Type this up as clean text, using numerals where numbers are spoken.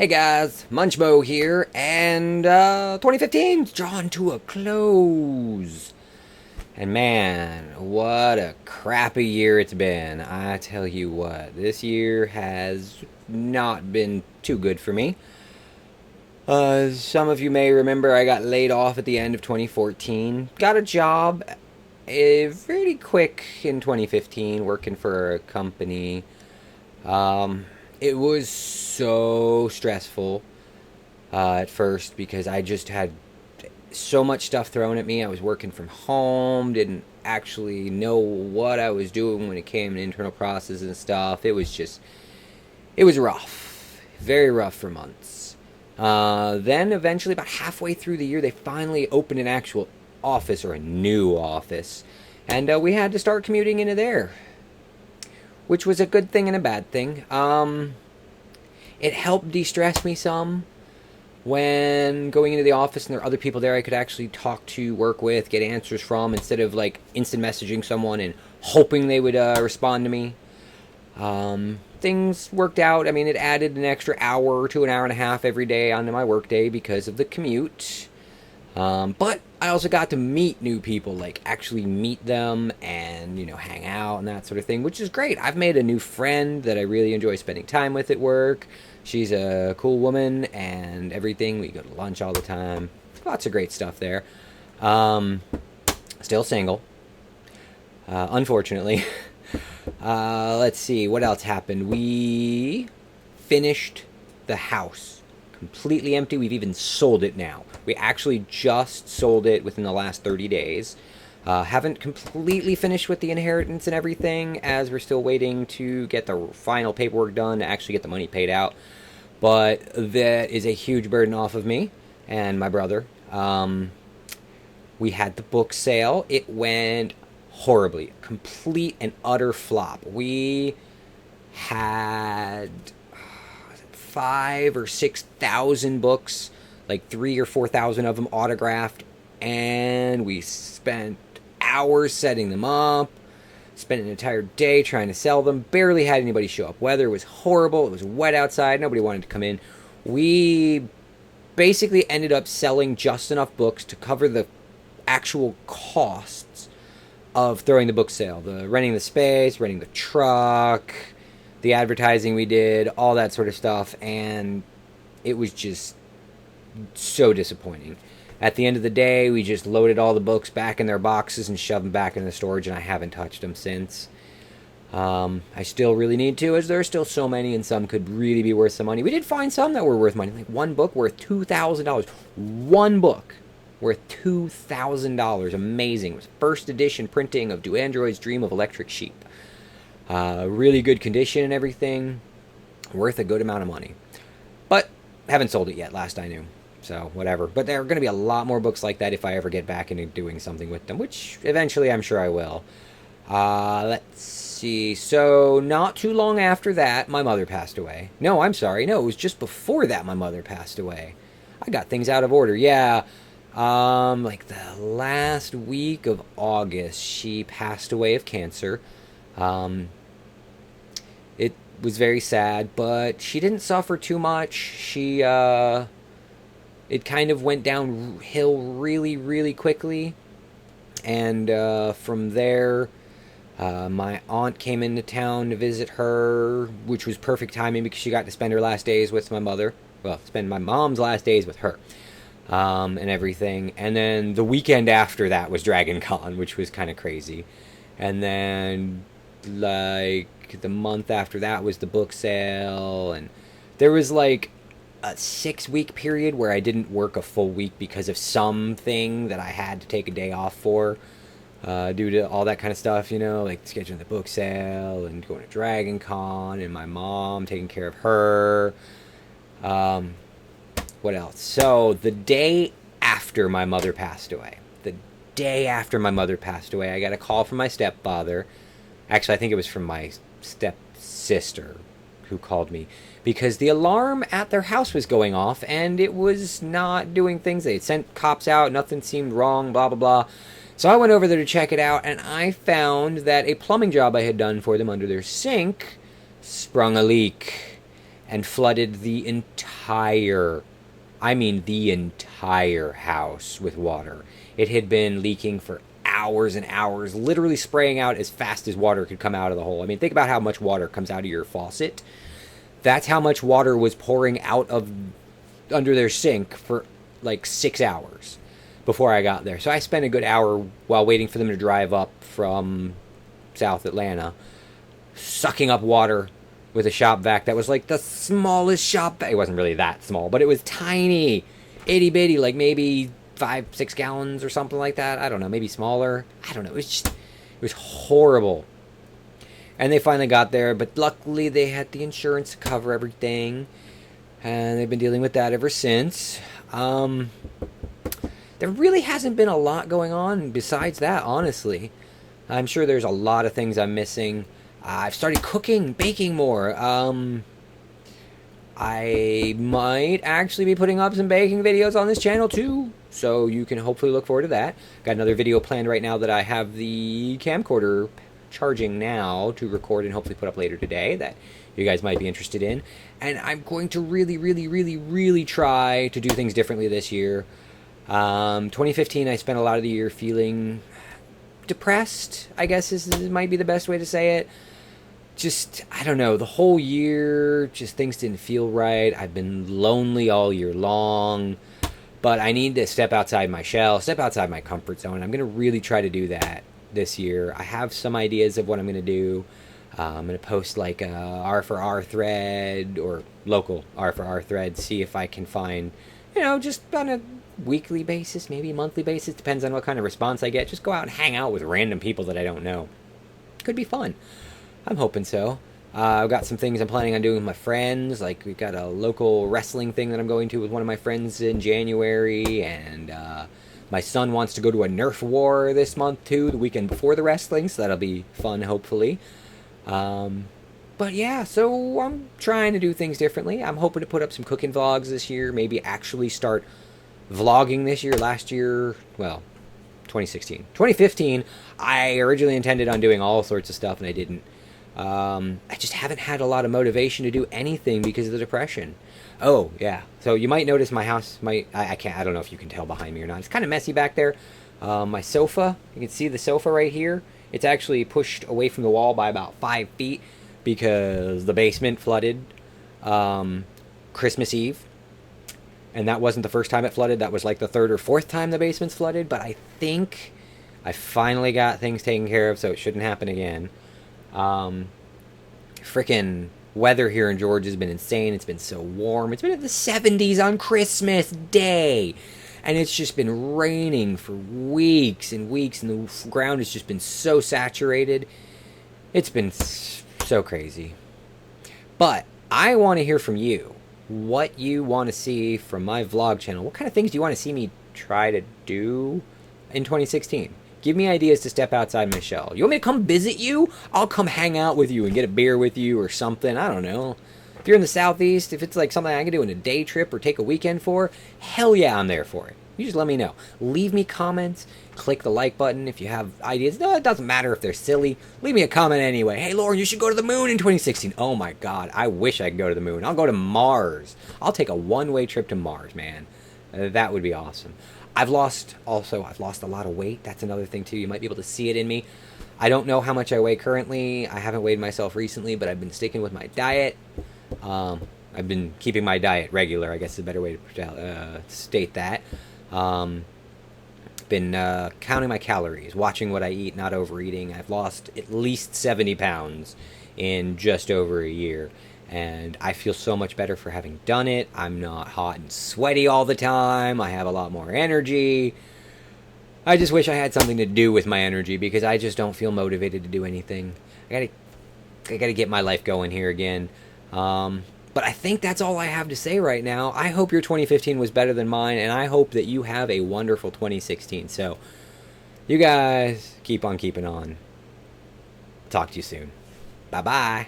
Hey guys, Munchmo here, and 2015's drawn to a close. And man, what a crappy year it's been. I tell you what, this year has not been too good for me. Some of you may remember I got laid off at the end of 2014. Got a job pretty quick in 2015 working for a company. It was so stressful at first because I just had so much stuff thrown at me. I was working from home, didn't actually know what I was doing when it came to internal processes and stuff. It was rough, very rough for months. Then eventually, about halfway through the year, they finally opened an actual office, or a new office, and we had to start commuting into there, which was a good thing and a bad thing. It helped de-stress me some when going into the office and there are other people there I could actually talk to, work with, get answers from, instead of like instant messaging someone and hoping they would respond to me. Things worked out. I mean, it added an extra hour to an hour and a half every day onto my workday because of the commute. But I also got to meet new people, like actually meet them and, hang out and that sort of thing, which is great. I've made a new friend that I really enjoy spending time with at work. She's a cool woman and everything. We go to lunch all the time. Lots of great stuff there. Still single, unfortunately. Let's see, what else happened? We finished the house. Completely empty. We've even sold it now. We actually just sold it within the last 30 days. Haven't completely finished with the inheritance and everything, as we're still waiting to get the final paperwork done to actually get the money paid out. But that is a huge burden off of me and my brother. We had the book sale. It went horribly. Complete and utter flop. We had 5,000 or 6,000 books, like 3,000 or 4,000 of them autographed, and we spent hours setting them up, spent an entire day trying to sell them, barely had anybody show up. Weather was horrible, it was wet outside, nobody wanted to come in. We basically ended up selling just enough books to cover the actual costs of throwing the book sale, the renting the space, renting the truck, the advertising we did, all that sort of stuff, and it was just so disappointing. At the end of the day, we just loaded all the books back in their boxes and shoved them back in the storage, and I haven't touched them since. I still really need to, as there are still so many, and some could really be worth some money. We did find some that were worth money, like one book worth $2,000. One book worth $2,000. Amazing. It was first edition printing of Do Androids Dream of Electric Sheep. Really good condition and everything. Worth a good amount of money. But haven't sold it yet, last I knew. So, whatever. But there are going to be a lot more books like that if I ever get back into doing something with them, which eventually I'm sure I will. Let's see. So, not too long after that, my mother passed away. No, I'm sorry. No, it was just before that my mother passed away. I got things out of order. Yeah. Like the last week of August, she passed away of cancer. It was very sad, but she didn't suffer too much. It kind of went downhill really, really quickly. And from there, my aunt came into town to visit her, which was perfect timing because she got to spend her last days with my mother. Well, spend my mom's last days with her. And everything. And then the weekend after that was Dragon Con, which was kind of crazy. And then, like, the month after that was the book sale. And there was, like, a 6-week period where I didn't work a full week because of something that I had to take a day off for, due to all that kind of stuff, like scheduling the book sale and going to Dragon Con and my mom taking care of her. What else? So the day after my mother passed away, I got a call from my stepfather. Actually, I think it was from my stepsister who called me, because the alarm at their house was going off and it was not doing things. They had sent cops out, nothing seemed wrong, blah, blah, blah. So I went over there to check it out, and I found that a plumbing job I had done for them under their sink sprung a leak. and flooded the entire, I mean the entire house with water. It had been leaking for hours and hours, literally spraying out as fast as water could come out of the hole. I mean, think about how much water comes out of your faucet. That's how much water was pouring out of under their sink for like 6 hours before I got there. So I spent a good hour while waiting for them to drive up from South Atlanta, sucking up water with a shop vac that was like the smallest shop vac. It wasn't really that small, but it was tiny, itty bitty, like maybe 5-6 gallons or something like that. I don't know, maybe smaller. I don't know. It was horrible. And they finally got there, but luckily they had the insurance to cover everything, and they've been dealing with that ever since. There really hasn't been a lot going on besides that, honestly. I'm sure there's a lot of things I'm missing. I've started cooking, baking more. I might actually be putting up some baking videos on this channel too, so you can hopefully look forward to that. Got another video planned right now that I have the camcorder charging now to record and hopefully put up later today that you guys might be interested in. And I'm going to really try to do things differently this year. 2015, I spent a lot of the year feeling depressed, I guess might be the best way to say it. Just, I don't know, the whole year, just things didn't feel right. I've been lonely all year long, but I need to step outside my shell, step outside my comfort zone. I'm going to really try to do that this year. I have some ideas of what I'm going to do. I'm going to post like a R for R thread or local R for R thread, see if I can find, just on a weekly basis, maybe a monthly basis, depends on what kind of response I get. Just go out and hang out with random people that I don't know. Could be fun. I'm hoping so. I've got some things I'm planning on doing with my friends. Like, we've got a local wrestling thing that I'm going to with one of my friends in January, and my son wants to go to a Nerf war this month too, the weekend before the wrestling, so that'll be fun, hopefully. But yeah, so I'm trying to do things differently. I'm hoping to put up some cooking vlogs this year, maybe actually start vlogging this year. Last year, well, 2016. 2015, I originally intended on doing all sorts of stuff, and I didn't. I just haven't had a lot of motivation to do anything because of the depression. Oh, yeah. So you might notice my house I don't know if you can tell behind me or not. It's kind of messy back there. My sofa, you can see the sofa right here. It's actually pushed away from the wall by about 5 feet because the basement flooded Christmas Eve. And that wasn't the first time it flooded. That was like the third or fourth time the basement's flooded. But I think I finally got things taken care of, so it shouldn't happen again. Frickin' weather here in Georgia has been insane. It's been so warm. It's been in the 70s on Christmas Day. And it's just been raining for weeks and weeks, and the ground has just been so saturated. It's been so crazy. But I want to hear from you. What you want to see from my vlog channel. What kind of things do you want to see me try to do in 2016? Give me ideas to step outside my shell. You want me to come visit you? I'll come hang out with you and get a beer with you or something. I don't know. If you're in the Southeast, if it's like something I can do in a day trip or take a weekend for, hell yeah, I'm there for it. You just let me know. Leave me comments. Click the like button if you have ideas. No, it doesn't matter if they're silly. Leave me a comment anyway. Hey, Lauren, you should go to the moon in 2016. Oh my God, I wish I could go to the moon. I'll go to Mars. I'll take a one-way trip to Mars, man. That would be awesome. I've lost a lot of weight. That's another thing too. You might be able to see it in me. I don't know how much I weigh currently. I haven't weighed myself recently, but I've been sticking with my diet. I've been keeping my diet regular, I guess is a better way to state that. Been counting my calories, watching what I eat, not overeating. I've lost at least 70 pounds in just over a year. And I feel so much better for having done it. I'm not hot and sweaty all the time. I have a lot more energy. I just wish I had something to do with my energy because I just don't feel motivated to do anything. I gotta get my life going here again. But I think that's all I have to say right now. I hope your 2015 was better than mine, and I hope that you have a wonderful 2016. So, you guys keep on keeping on. Talk to you soon. Bye-bye.